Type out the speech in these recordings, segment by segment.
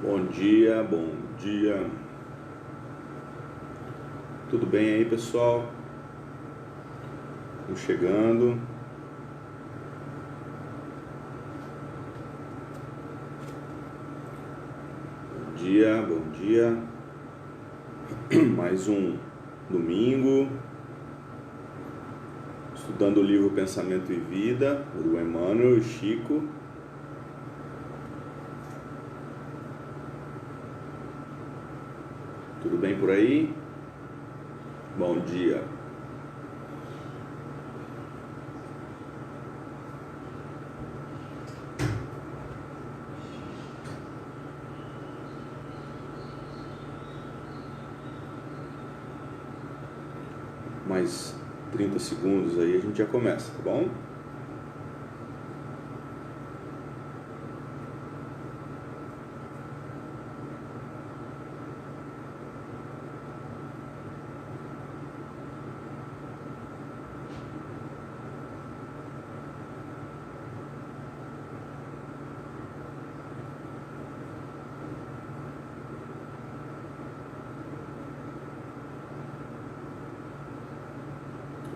Bom dia, bom dia. Tudo bem aí, pessoal? Estamos chegando. Bom dia, bom dia. Mais um domingo. Estudando o livro Pensamento e Vida, do Emmanuel e Chico. Tudo bem por aí? Bom dia. Mais 30 segundos aí a gente já começa, tá bom?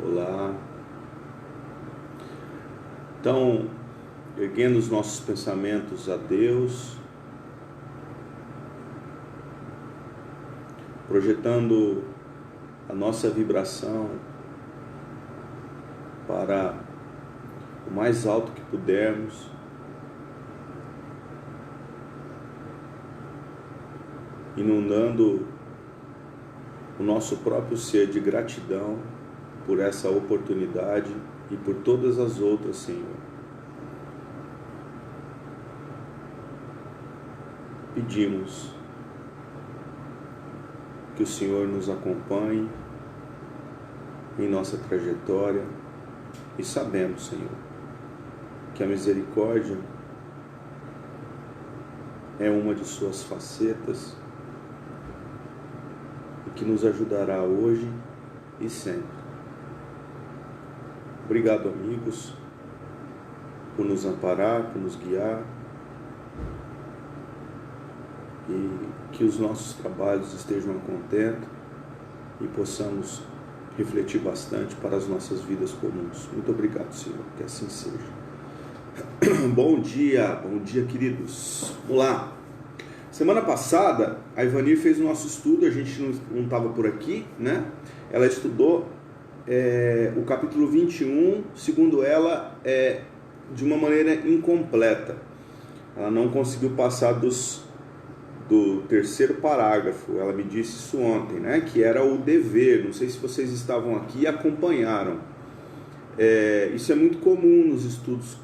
Olá. Então, erguendo os nossos pensamentos a Deus, projetando a nossa vibração para o mais alto que pudermos, inundando o nosso próprio ser de gratidão por essa oportunidade e por todas as outras, Senhor. Pedimos que o Senhor nos acompanhe em nossa trajetória e sabemos, Senhor, que a misericórdia é uma de suas facetas e que nos ajudará hoje e sempre. Obrigado, amigos, por nos amparar, por nos guiar, e que os nossos trabalhos estejam a contento e possamos refletir bastante para as nossas vidas comuns. Muito obrigado, Senhor, que assim seja. Bom dia, queridos. Vamos lá. Semana passada, a Ivanir fez o nosso estudo, a gente não estava por aqui, né? Ela estudou o capítulo 21, segundo ela, de uma maneira incompleta. Ela não conseguiu passar do terceiro parágrafo. Ela me disse isso ontem, né? Que era o dever. Não sei se vocês estavam aqui e acompanharam. Isso é muito comum nos estudos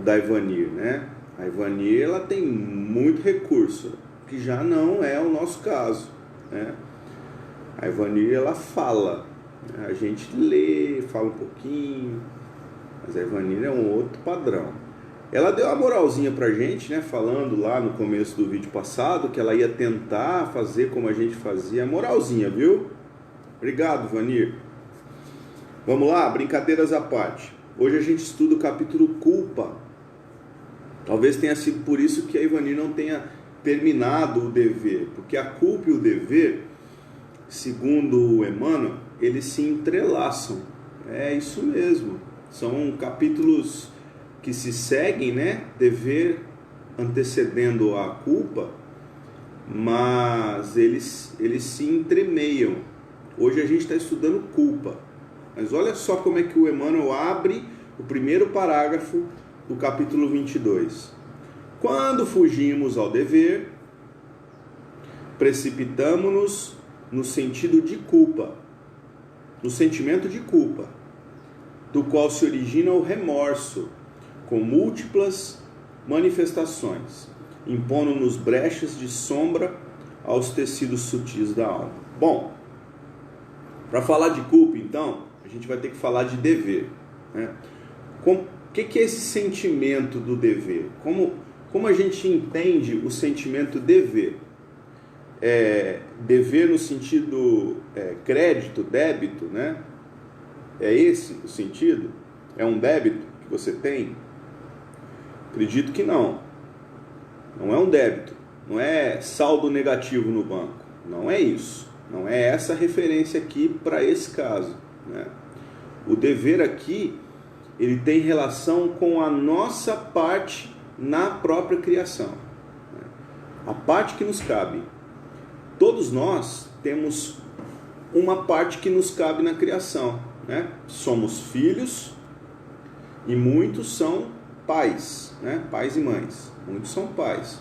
da Ivanir, né? A Ivanir, ela tem muito recurso, que já não é o nosso caso, né? A Ivanir, ela fala, a gente lê, fala um pouquinho, mas a Ivanir é um outro padrão. Ela deu uma moralzinha pra gente, né, falando lá no começo do vídeo passado, que ela ia tentar fazer como a gente fazia, moralzinha, viu? Obrigado, Ivanir. Vamos lá, brincadeiras à parte. Hoje a gente estuda o capítulo Culpa. Talvez tenha sido por isso que a Ivanir não tenha terminado o dever, porque a culpa e o dever, segundo o Emmanuel, eles se entrelaçam. É isso mesmo. São capítulos que se seguem, né? Dever antecedendo a culpa, mas eles se entremeiam. Hoje a gente está estudando culpa. Mas olha só como é que o Emmanuel abre o primeiro parágrafo do capítulo 22. Quando fugimos ao dever, precipitamo-nos no sentido de culpa, no sentimento de culpa, do qual se origina o remorso, com múltiplas manifestações, impondo-nos brechas de sombra aos tecidos sutis da alma. Bom, para falar de culpa, então, a gente vai ter que falar de dever, né? O que é esse sentimento do dever? Como a gente entende o sentimento dever? Dever no sentido crédito, débito, né? É esse o sentido? É um débito que você tem? Acredito que não. Não é um débito, não é saldo negativo no banco, não é isso. Não é essa a referência aqui para esse caso, né? O dever aqui, ele tem relação com a nossa parte na própria criação, né? A parte que nos cabe. Todos nós temos uma parte que nos cabe na criação, né? Somos filhos e muitos são pais, né? Pais e mães. Muitos são pais.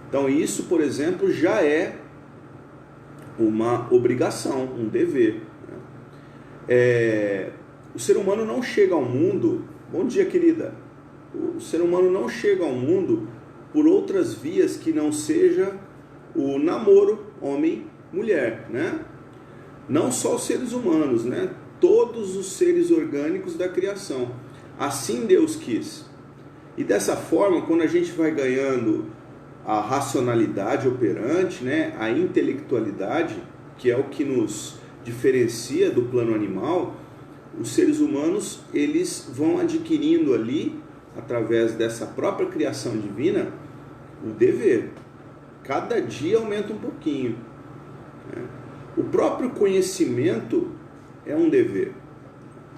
Então isso, por exemplo, já é uma obrigação, um dever, né? O ser humano não chega ao mundo... Bom dia, querida. O ser humano não chega ao mundo por outras vias que não seja o namoro homem-mulher, né? Não só os seres humanos, né? Todos os seres orgânicos da criação. Assim Deus quis. E dessa forma, quando a gente vai ganhando a racionalidade operante, né? A intelectualidade, que é o que nos diferencia do plano animal, os seres humanos, eles vão adquirindo ali, através dessa própria criação divina, o dever. Cada dia aumenta um pouquinho, né? O próprio conhecimento é um dever.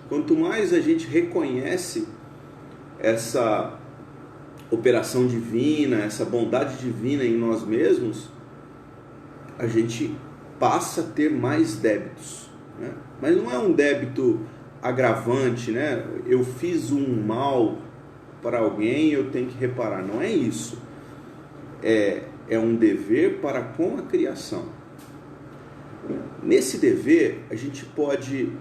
Quanto mais a gente reconhece essa operação divina, essa bondade divina em nós mesmos, a gente passa a ter mais débitos, né? Mas não é um débito agravante, né? Eu fiz um mal para alguém, eu tenho que reparar. Não é isso. É um dever para com a criação. Nesse dever, a gente pode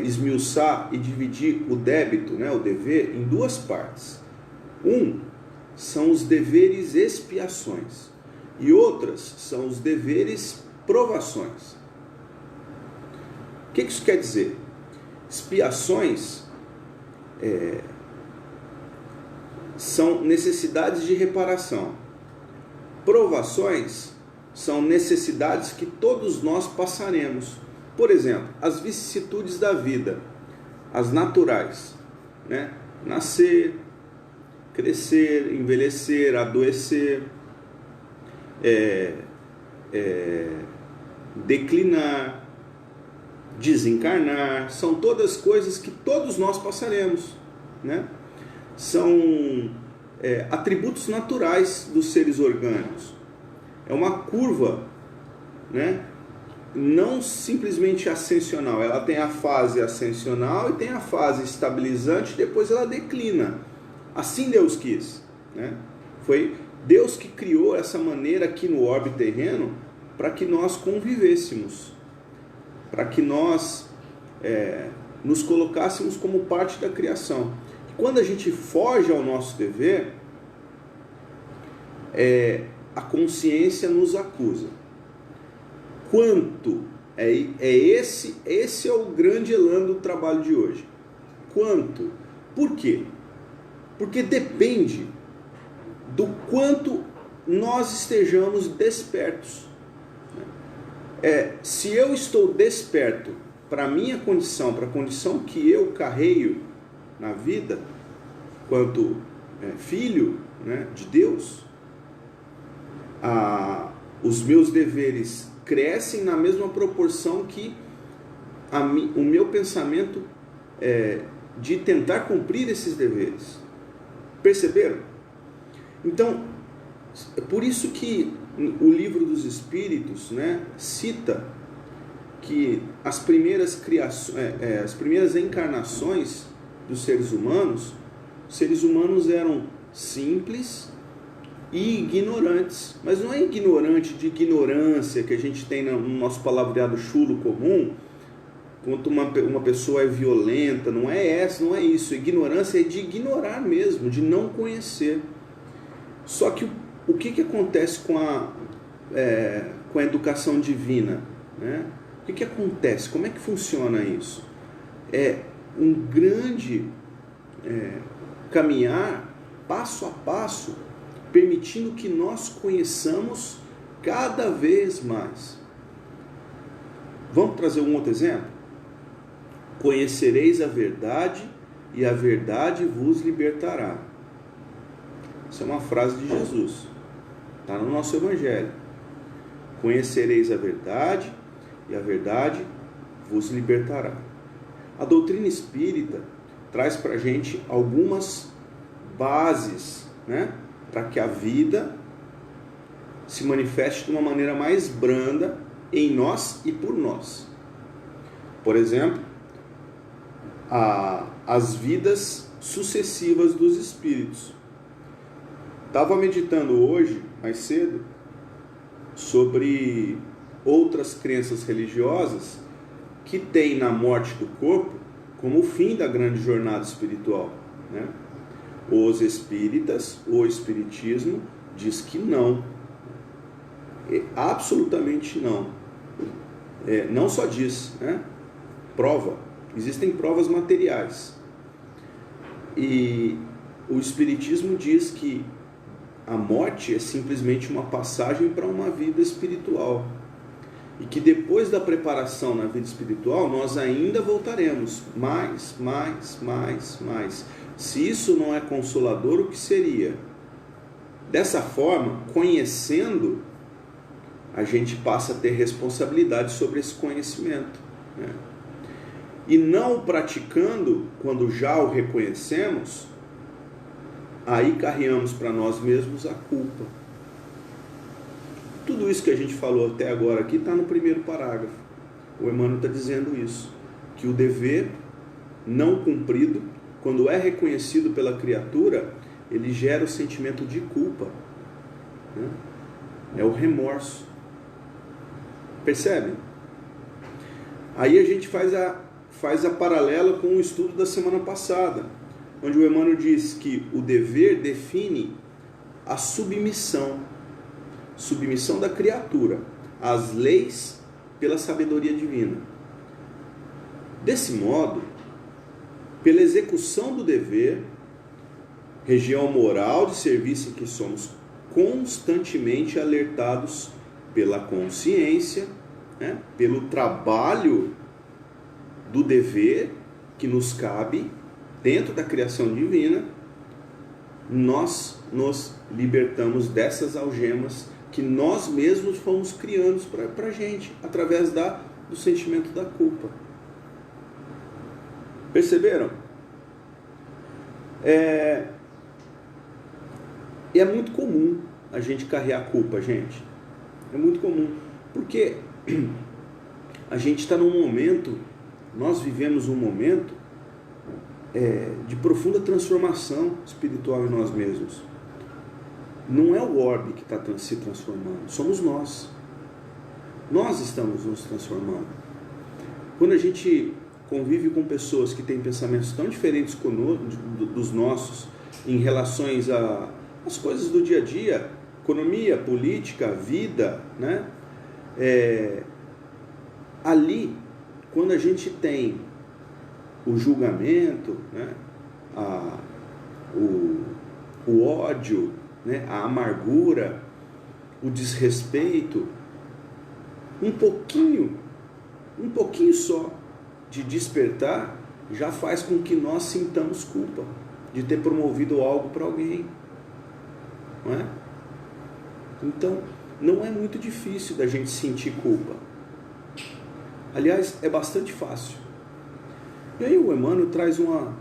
esmiuçar e dividir o débito, né, o dever, em duas partes. São os deveres expiações e outras são os deveres provações. O que isso quer dizer? Expiações são necessidades de reparação. Provações são necessidades que todos nós passaremos. Por exemplo, as vicissitudes da vida, as naturais, né? Nascer, crescer, envelhecer, adoecer, declinar, desencarnar, são todas coisas que todos nós passaremos, né? São atributos naturais dos seres orgânicos. É uma curva, né? Não simplesmente ascensional. Ela tem a fase ascensional e tem a fase estabilizante, depois ela declina. Assim Deus quis, né? Foi Deus que criou essa maneira aqui no orbe terreno para que nós convivêssemos, para que nós nos colocássemos como parte da criação. Quando a gente foge ao nosso dever, a consciência nos acusa. Quanto? Esse é o grande elan do trabalho de hoje. Quanto? Por quê? Porque depende do quanto nós estejamos despertos. Se eu estou desperto para a minha condição, para a condição que eu carreio na vida, quanto filho, né, de Deus, os meus deveres crescem na mesma proporção que o meu pensamento de tentar cumprir esses deveres. Perceberam? Então, é por isso que o livro dos Espíritos, né, cita que as primeiras encarnações dos seres humanos, os seres humanos eram simples e ignorantes. Mas não é ignorante de ignorância que a gente tem no nosso palavreado chulo comum, quanto uma pessoa é violenta. Não é isso. Ignorância é de ignorar mesmo, de não conhecer. Só que o que acontece com a educação divina, né? O que acontece? Como é que funciona isso? É um grande caminhar passo a passo, permitindo que nós conheçamos cada vez mais. Vamos trazer um outro exemplo? Conhecereis a verdade e a verdade vos libertará. Isso é uma frase de Jesus. Está no nosso Evangelho. Conhecereis a verdade e a verdade vos libertará. A doutrina espírita traz para a gente algumas bases, né, para que a vida se manifeste de uma maneira mais branda em nós e por nós. Por exemplo, as vidas sucessivas dos espíritos. Estava meditando hoje, mais cedo, sobre outras crenças religiosas que têm na morte do corpo como o fim da grande jornada espiritual, né? Os espíritas, o espiritismo, diz que não. Absolutamente não. Não só diz, né? Prova. Existem provas materiais. E o espiritismo diz que a morte é simplesmente uma passagem para uma vida espiritual. E que depois da preparação na vida espiritual, nós ainda voltaremos. Mais. Se isso não é consolador, o que seria? Dessa forma, conhecendo, a gente passa a ter responsabilidade sobre esse conhecimento, né? E não praticando, quando já o reconhecemos, aí carregamos para nós mesmos a culpa. Tudo isso que a gente falou até agora aqui está no primeiro parágrafo. O Emmanuel está dizendo isso, que o dever não cumprido, quando é reconhecido pela criatura, ele gera o sentimento de culpa, né? É o remorso. Percebem? Aí a gente faz a paralela com o estudo da semana passada, onde o Emmanuel diz que o dever define a submissão da criatura às leis pela sabedoria divina. Desse modo, pela execução do dever, região moral de serviço em que somos constantemente alertados pela consciência, né, pelo trabalho do dever que nos cabe dentro da criação divina, nós nos libertamos dessas algemas que nós mesmos fomos criando para a gente, através do sentimento da culpa. Perceberam? É muito comum a gente carregar a culpa, gente. É muito comum. Porque a gente está num momento, nós vivemos um momento de profunda transformação espiritual em nós mesmos. Não é o orbe que está se transformando, somos nós. Nós estamos nos transformando. Quando a gente convive com pessoas que têm pensamentos tão diferentes dos nossos, em relações às coisas do dia a dia, economia, política, vida, né? Ali, quando a gente tem o julgamento, né? O ódio, né? A amargura, o desrespeito, um pouquinho só de despertar já faz com que nós sintamos culpa de ter promovido algo para alguém, não é? Então, não é muito difícil da gente sentir culpa. Aliás, é bastante fácil. E aí o Emmanuel traz uma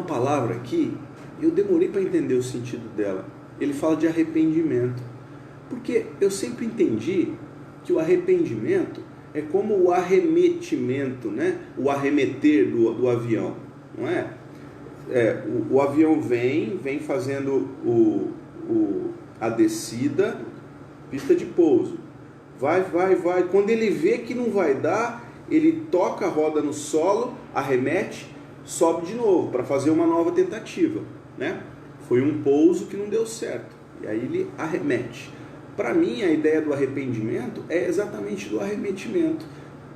palavra aqui, eu demorei para entender o sentido dela. Ele fala de arrependimento. Porque eu sempre entendi que o arrependimento é como o arremetimento, né? O arremeter do avião, não é? O avião vem fazendo a descida, pista de pouso. Vai. Quando ele vê que não vai dar, ele toca a roda no solo, arremete, sobe de novo para fazer uma nova tentativa, né? Foi um pouso que não deu certo, e aí ele arremete. Para mim, a ideia do arrependimento é exatamente do arremetimento.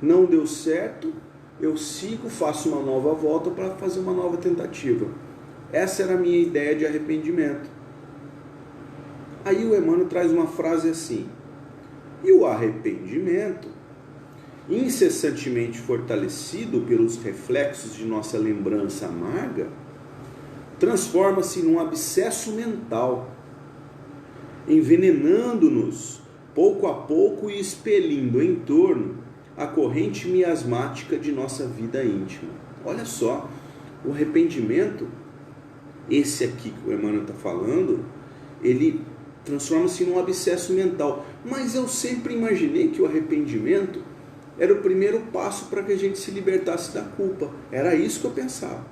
Não deu certo, eu sigo, faço uma nova volta para fazer uma nova tentativa. Essa era a minha ideia de arrependimento. Aí o Emmanuel traz uma frase assim: e o arrependimento incessantemente fortalecido pelos reflexos de nossa lembrança amarga, transforma-se num abscesso mental, envenenando-nos pouco a pouco e expelindo em torno a corrente miasmática de nossa vida íntima. Olha só, o arrependimento, esse aqui que o Emmanuel está falando, ele transforma-se num abscesso mental. Mas eu sempre imaginei que o arrependimento era o primeiro passo para que a gente se libertasse da culpa. Era isso que eu pensava.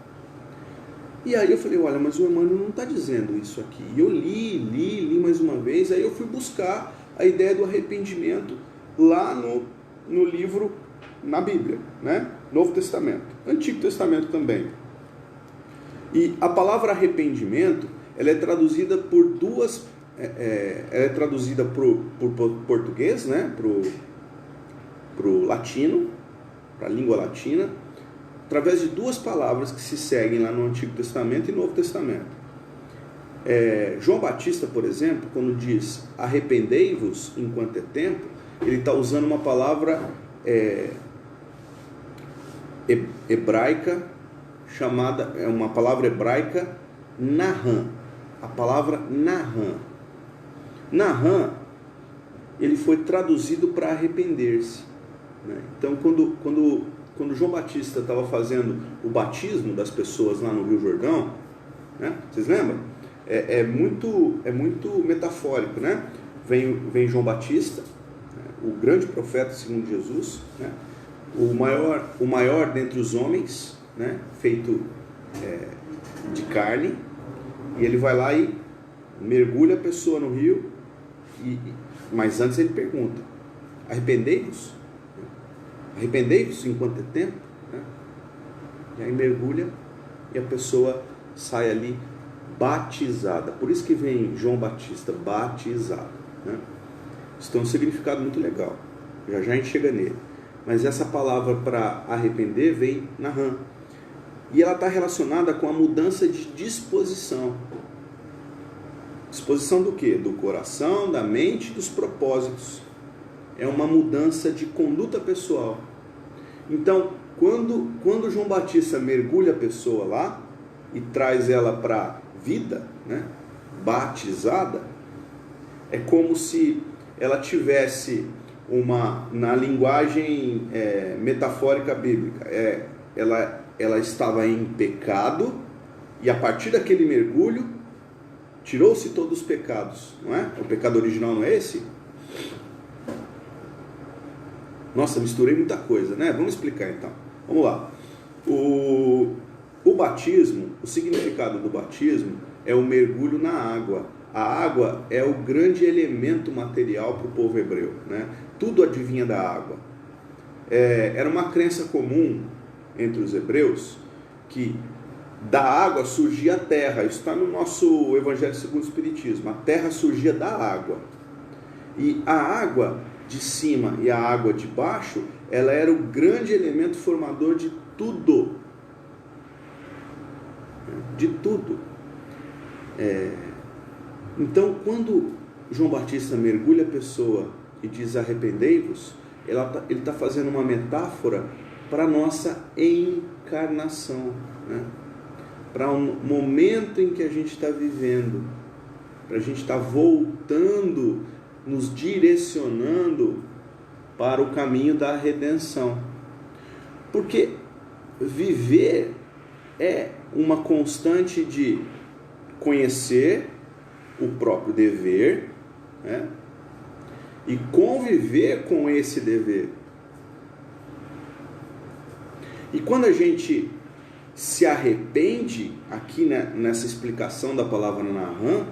E aí eu falei, olha, mas o Emmanuel não está dizendo isso aqui. E eu li mais uma vez, aí eu fui buscar a ideia do arrependimento lá no livro, na Bíblia, né? Novo Testamento, Antigo Testamento também. E a palavra arrependimento, ela é traduzida por duas, ela é traduzida por português, né? Pro latino, para a língua latina, através de duas palavras que se seguem lá no Antigo Testamento e Novo Testamento. João Batista, por exemplo, quando diz arrependei-vos enquanto é tempo, ele está usando uma palavra hebraica chamada, uma palavra hebraica Naham. A palavra Naham. Naham, ele foi traduzido para arrepender-se, né? Então, quando João Batista estava fazendo o batismo das pessoas lá no Rio Jordão, né? Vocês lembram? É muito metafórico, né? Vem João Batista, o grande profeta segundo Jesus, né? o maior dentre os homens, né? Feito de carne, e ele vai lá e mergulha a pessoa no rio, mas antes ele pergunta, arrependei-vos? Arrependei-vos enquanto é tempo? Né? E aí mergulha e a pessoa sai ali batizada. Por isso que vem João Batista, batizado, né? Isso tem um significado muito legal. Já a gente chega nele. Mas essa palavra para arrepender vem Naham. E ela está relacionada com a mudança de disposição. Disposição do quê? Do coração, da mente, dos propósitos. É uma mudança de conduta pessoal. Então, quando João Batista mergulha a pessoa lá e traz ela para a vida, né, batizada, é como se ela tivesse na linguagem metafórica bíblica, ela estava em pecado e a partir daquele mergulho tirou-se todos os pecados, não é? O pecado original não é esse? Nossa, misturei muita coisa, né? Vamos explicar então. Vamos lá. O batismo, o significado do batismo é o mergulho na água. A água é o grande elemento material para o povo hebreu, né? Tudo advinha da água. Era uma crença comum entre os hebreus que da água surgia a terra. Isso está no nosso Evangelho segundo o Espiritismo. A terra surgia da água. E a água de cima e a água de baixo, ela era o grande elemento formador de tudo. De tudo. Então, quando João Batista mergulha a pessoa e diz arrependei-vos, ele está fazendo uma metáfora para a nossa encarnação, né? Para um momento em que a gente está vivendo, para a gente estar voltando, nos direcionando para o caminho da redenção. Porque viver é uma constante de conhecer o próprio dever, né? E conviver com esse dever. E quando a gente se arrepende, aqui, né, nessa explicação da palavra Naham,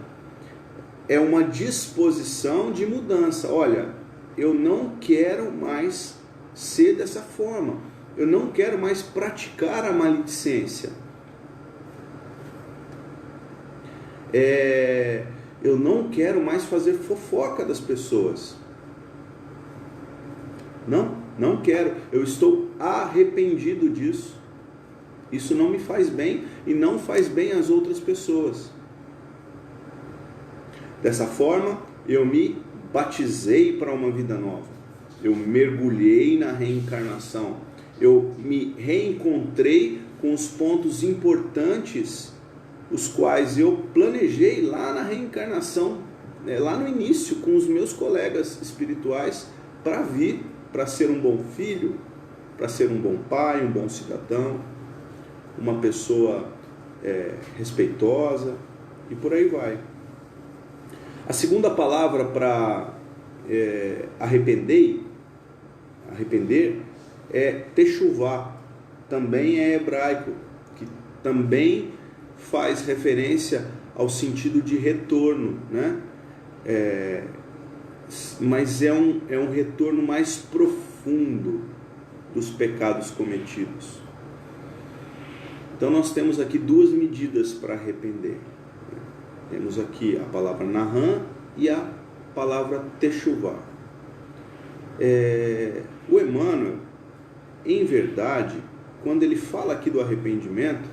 é uma disposição de mudança. Olha, eu não quero mais ser dessa forma. Eu não quero mais praticar a maledicência. Eu não quero mais fazer fofoca das pessoas. Não quero. Eu estou arrependido disso. Isso não me faz bem e não faz bem às outras pessoas. Dessa forma, eu me batizei para uma vida nova. eu mergulhei na reencarnação, eu me reencontrei com os pontos importantes, os quais eu planejei lá na reencarnação, lá no início, com os meus colegas espirituais, para vir, para ser um bom filho, para ser um bom pai, um bom cidadão, uma pessoa respeitosa, e por aí vai. A segunda palavra para arrepender é techuvá, também é hebraico, que também faz referência ao sentido de retorno, né? Mas é um retorno mais profundo dos pecados cometidos. Então nós temos aqui duas medidas para arrepender. Temos aqui a palavra Naham e a palavra techuvá. O Emmanuel, em verdade, quando ele fala aqui do arrependimento,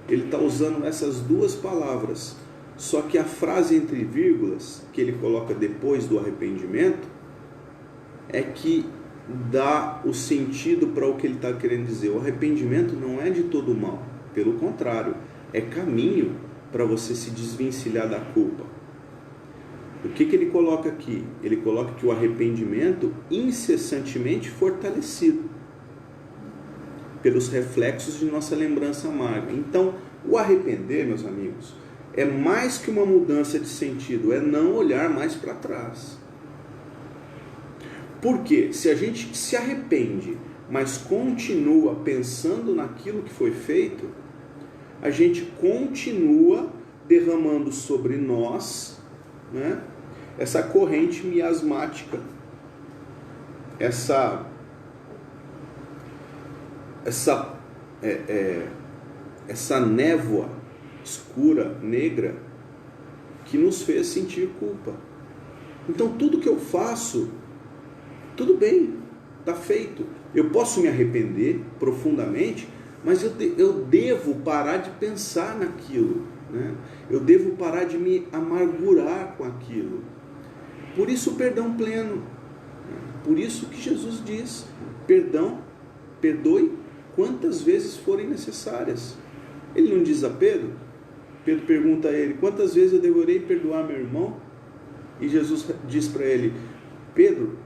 ele está usando essas duas palavras, só que a frase entre vírgulas que ele coloca depois do arrependimento é que dá o sentido para o que ele está querendo dizer. O arrependimento não é de todo mal, pelo contrário, é caminho para você se desvencilhar da culpa. O que ele coloca aqui? Ele coloca que o arrependimento incessantemente fortalecido pelos reflexos de nossa lembrança amarga. Então, o arrepender, meus amigos, é mais que uma mudança de sentido, é não olhar mais para trás. Porque se a gente se arrepende, mas continua pensando naquilo que foi feito, a gente continua derramando sobre nós, né, essa corrente miasmática, essa névoa escura, negra, que nos fez sentir culpa. Então tudo que eu faço, tudo bem, está feito. Eu posso me arrepender profundamente, mas eu devo parar de pensar naquilo, né? Eu devo parar de me amargurar com aquilo. Por isso o perdão pleno. Por isso que Jesus diz: perdoe quantas vezes forem necessárias. Ele não diz a Pedro? Pedro pergunta a ele: quantas vezes eu deverei perdoar meu irmão? E Jesus diz para ele: Pedro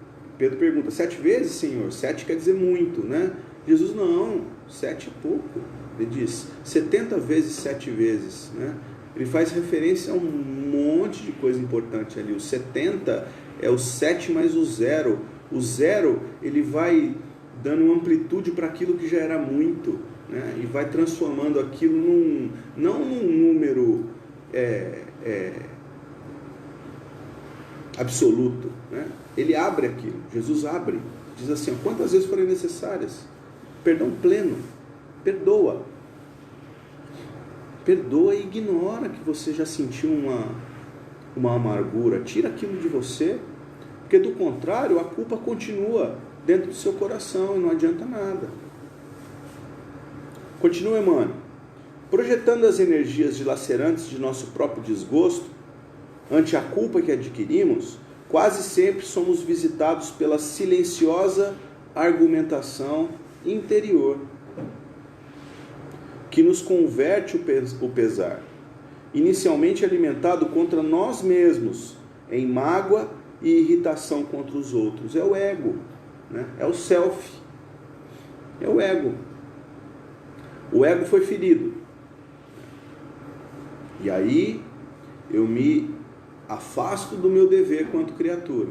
pergunta: 7 vezes, Senhor? 7 quer dizer muito, né? Jesus: não, 7 é pouco. Ele diz 70 vezes 7 vezes, né? Ele faz referência a um monte de coisa importante ali. O 70 é o 7 mais o 0. O 0, ele vai dando amplitude para aquilo que já era muito, né? E vai transformando aquilo não num número absoluto, né? Ele abre aquilo, Jesus abre, diz assim: quantas vezes forem necessárias. Perdão pleno, perdoa e ignora que você já sentiu uma amargura, tira aquilo de você, porque do contrário a culpa continua dentro do seu coração e não adianta nada. Continua, Emmanuel: projetando as energias dilacerantes de nosso próprio desgosto ante a culpa que adquirimos, quase sempre somos visitados pela silenciosa argumentação interior que nos converte o pesar, inicialmente alimentado contra nós mesmos, em mágoa e irritação contra os outros. É o ego, né? É o self, é o ego. O ego foi ferido, e aí eu me afasto do meu dever quanto criatura,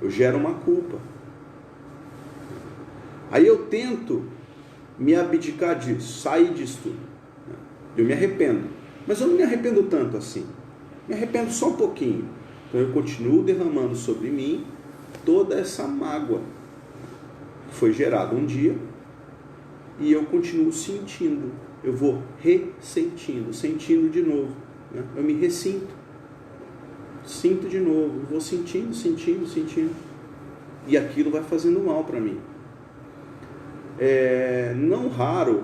eu gero uma culpa, aí eu tento me abdicar disso, sair disso tudo, eu me arrependo, mas eu não me arrependo tanto assim, me arrependo só um pouquinho. Então eu continuo derramando sobre mim toda essa mágoa que foi gerada um dia, e eu continuo sentindo, eu vou sentindo de novo, né? Eu me ressinto, sinto de novo, vou sentindo, e aquilo vai fazendo mal para mim. Não raro,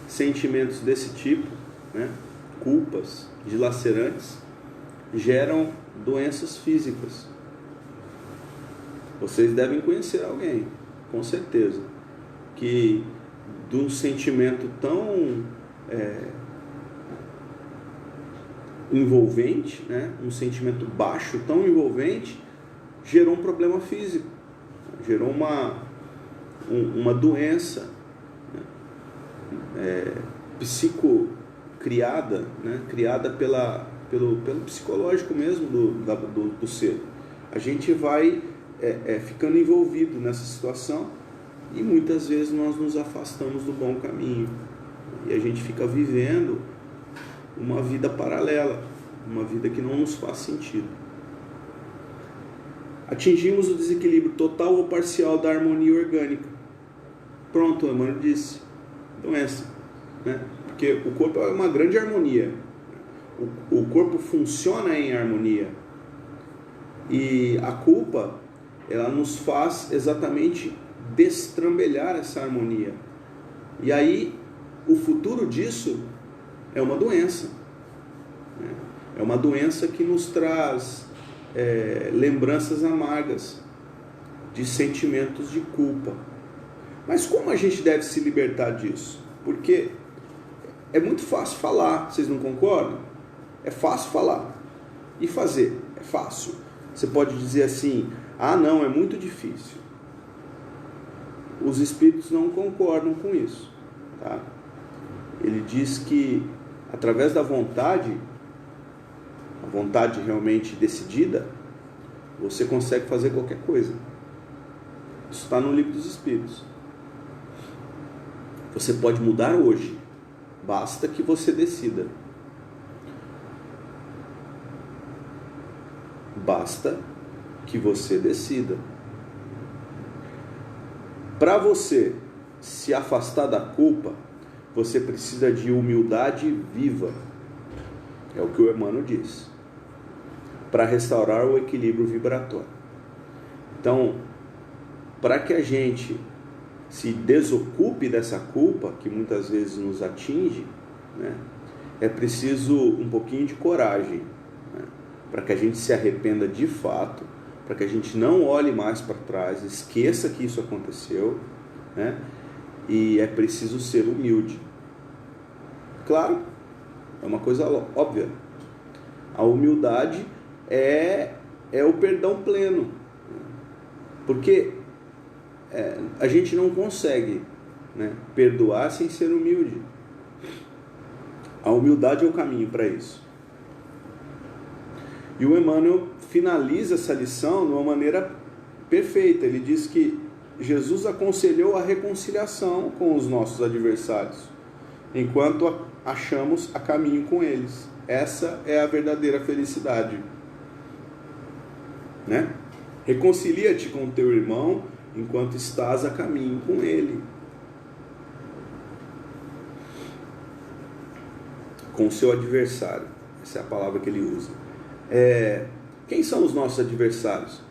sentimentos desse tipo, né? Culpas dilacerantes, geram doenças físicas, Vocês devem conhecer alguém, com certeza, que de um sentimento tão envolvente, né? Um sentimento baixo, tão envolvente, gerou um problema físico, gerou uma doença, né? Psicocriada, né? Criada pelo psicológico mesmo do ser. A gente vai ficando envolvido nessa situação e muitas vezes nós nos afastamos do bom caminho e a gente fica vivendo uma vida paralela, uma vida que não nos faz sentido. Atingimos o desequilíbrio total ou parcial da harmonia orgânica. Pronto, o Emmanuel disse, doença, né? Porque o corpo é uma grande harmonia, o corpo funciona em harmonia e a culpa, ela nos faz exatamente destrambelhar essa harmonia. E aí, o futuro disso é uma doença. Né? É uma doença que nos traz lembranças amargas de sentimentos de culpa. Mas como a gente deve se libertar disso? Porque é muito fácil falar, vocês não concordam? É fácil falar. E fazer? É fácil. Você pode dizer assim, não, é muito difícil. Os espíritos não concordam com isso. Tá? Ele diz que através da vontade, a vontade realmente decidida, você consegue fazer qualquer coisa. Isso está no Livro dos Espíritos. Você pode mudar hoje, basta que você decida. Basta que você decida. Para você se afastar da culpa, você precisa de humildade viva. É o que o Emmanuel diz. Para restaurar o equilíbrio vibratório. Então, para que a gente se desocupe dessa culpa, que muitas vezes nos atinge, né, é preciso um pouquinho de coragem, né, para que a gente se arrependa de fato, para que a gente não olhe mais para trás, esqueça que isso aconteceu, né, e é preciso ser humilde. Claro, é uma coisa óbvia. A humildade é o perdão pleno, porque a gente não consegue, né, perdoar sem ser humilde. A humildade é o caminho para isso. E o Emmanuel finaliza essa lição de uma maneira perfeita. Ele diz que Jesus aconselhou a reconciliação com os nossos adversários, enquanto achamos a caminho com eles. Essa é a verdadeira felicidade, né? Reconcilia-te com o teu irmão enquanto estás a caminho com ele, com o seu adversário. Essa é a palavra que ele usa. Quem são os nossos adversários?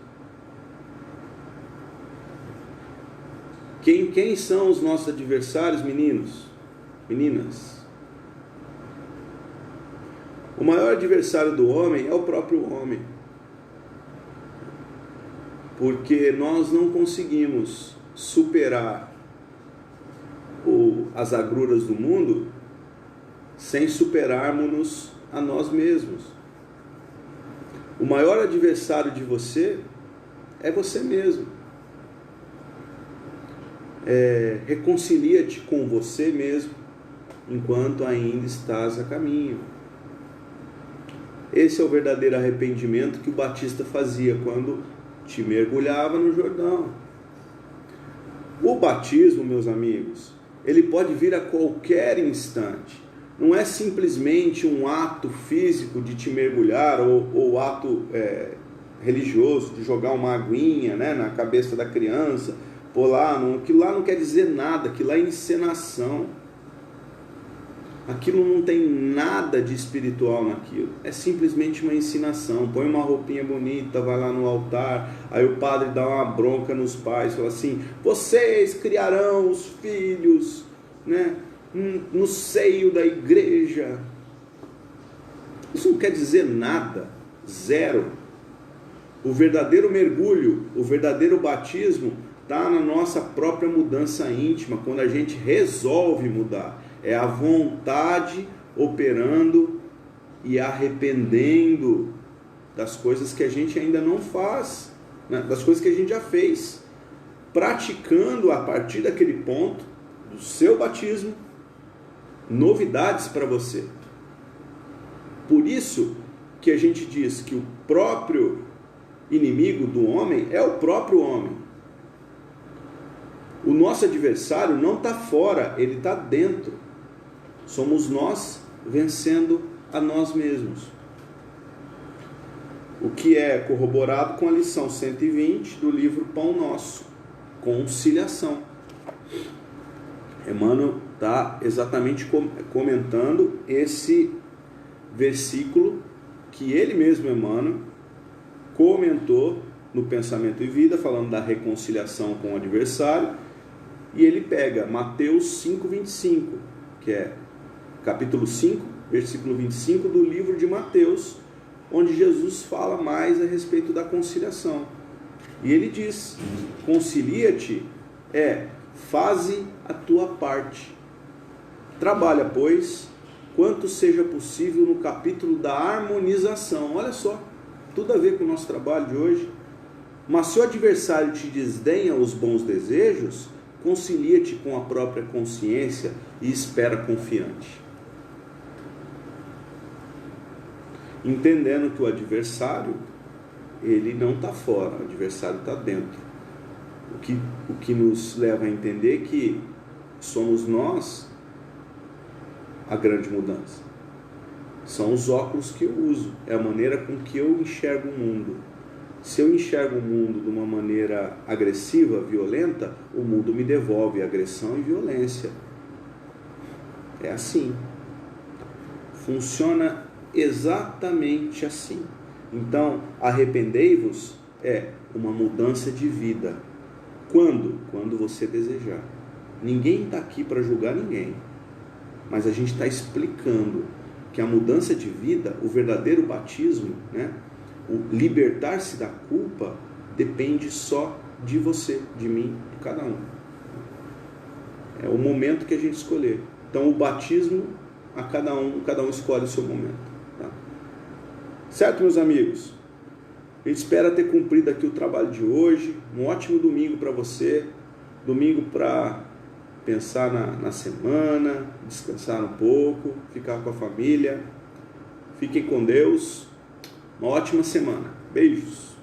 Quem são os nossos adversários, meninos? Meninas? O maior adversário do homem é o próprio homem. Porque nós não conseguimos superar as agruras do mundo sem superarmos-nos a nós mesmos. O maior adversário de você é você mesmo. Reconcilia-te com você mesmo enquanto ainda estás a caminho. Esse é o verdadeiro arrependimento que o Batista fazia quando te mergulhava no Jordão. O batismo, meus amigos, ele pode vir a qualquer instante. Não é simplesmente um ato físico de te mergulhar ou ato religioso de jogar uma aguinha, né, na cabeça da criança, pôr lá. Aquilo lá não quer dizer nada, aquilo lá é encenação. Aquilo não tem nada de espiritual naquilo. É simplesmente uma ensinação. Põe uma roupinha bonita, vai lá no altar. Aí o padre dá uma bronca nos pais. Fala assim, vocês criarão os filhos, né, no seio da igreja. Isso não quer dizer nada. Zero. O verdadeiro mergulho, o verdadeiro batismo está na nossa própria mudança íntima, quando a gente resolve mudar. É a vontade operando e arrependendo das coisas que a gente ainda não faz, né? Das coisas que a gente já fez. Praticando a partir daquele ponto, do seu batismo, novidades para você. Por isso que a gente diz que o próprio inimigo do homem é o próprio homem. O nosso adversário não está fora, ele está dentro. Somos nós vencendo a nós mesmos. O que é corroborado com a lição 120 do livro Pão Nosso, conciliação. Emmanuel está exatamente comentando esse versículo que ele mesmo, Emmanuel, comentou no Pensamento e Vida, falando da reconciliação com o adversário, e ele pega Mateus 5,25, que é capítulo 5, versículo 25 do livro de Mateus, onde Jesus fala mais a respeito da conciliação. E ele diz: concilia-te faze a tua parte. Trabalha, pois, quanto seja possível no capítulo da harmonização. Olha só, tudo a ver com o nosso trabalho de hoje. Mas se o adversário te desdenha os bons desejos, concilia-te com a própria consciência e espera confiante. Entendendo que o adversário, ele não está fora, o adversário está dentro. O que nos leva a entender que somos nós a grande mudança. São os óculos que eu uso, é a maneira com que eu enxergo o mundo. Se eu enxergo o mundo de uma maneira agressiva, violenta, o mundo me devolve agressão e violência. É assim. Funciona exatamente assim. Então, arrependei-vos é uma mudança de vida. Quando? Quando você desejar. Ninguém está aqui para julgar ninguém, mas a gente está explicando que a mudança de vida, o verdadeiro batismo, né, o libertar-se da culpa, depende só de você, de mim, de cada um. É o momento que a gente escolher. Então o batismo, cada um escolhe o seu momento. Tá? Certo, meus amigos? A gente espera ter cumprido aqui o trabalho de hoje. Um ótimo domingo para você. Domingo para pensar na semana, descansar um pouco, ficar com a família. Fiquem com Deus. Uma ótima semana. Beijos.